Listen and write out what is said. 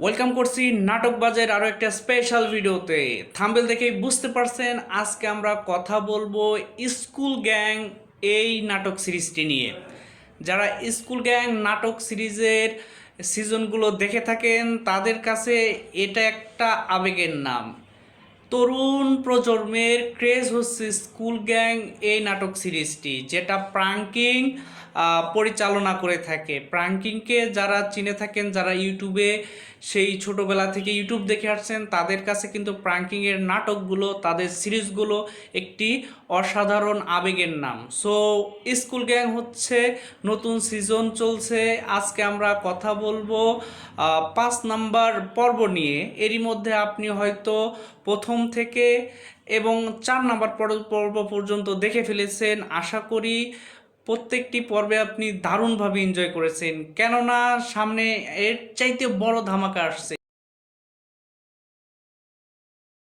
Welcome করছি নাটক বাজের আরও একটা স্পেশাল ভিডিওতে। থাম্বনেল দেখেই বুঝতে পারছেন আজকে আমরা কথা বলবো স্কুল গ্যাং এই নাটক সিরিজটি নিয়ে। যারা স্কুল গ্যাং নাটক সিরিজের সিজনগুলো দেখে থাকেন তাদের কাছে এটা একটা আবেগের নাম। তরুণ প্রজন্মের ক্রেজ হচ্ছে স্কুল গ্যাং এই নাটক সিরিজটি, যেটা প্রাঙ্কিং পরিচালনা করে থাকে। প্রাঙ্কিংকে যারা চিনে থাকেন, যারা ইউটিউবে সেই ছোটোবেলা থেকে ইউটিউব দেখে আসছেন, তাদের কাছে কিন্তু প্রাঙ্কিংয়ের নাটকগুলো, তাদের সিরিজগুলো একটি অসাধারণ আবেগের নাম। সো স্কুল গ্যাং হচ্ছে নতুন সিজন চলছে। আজকে আমরা কথা বলবো 5 নাম্বার পর্ব নিয়ে। এরই মধ্যে আপনি হয়তো প্রথম থেকে এবং 4 নাম্বার পর্ব পর্যন্ত দেখে ফেলেছেন। আশা করি প্রত্যেকটি পর্বে আপনি দারুণভাবে এনজয় করেছেন, কেননা সামনে এর চাইতে বড় ধামাকা আসছে।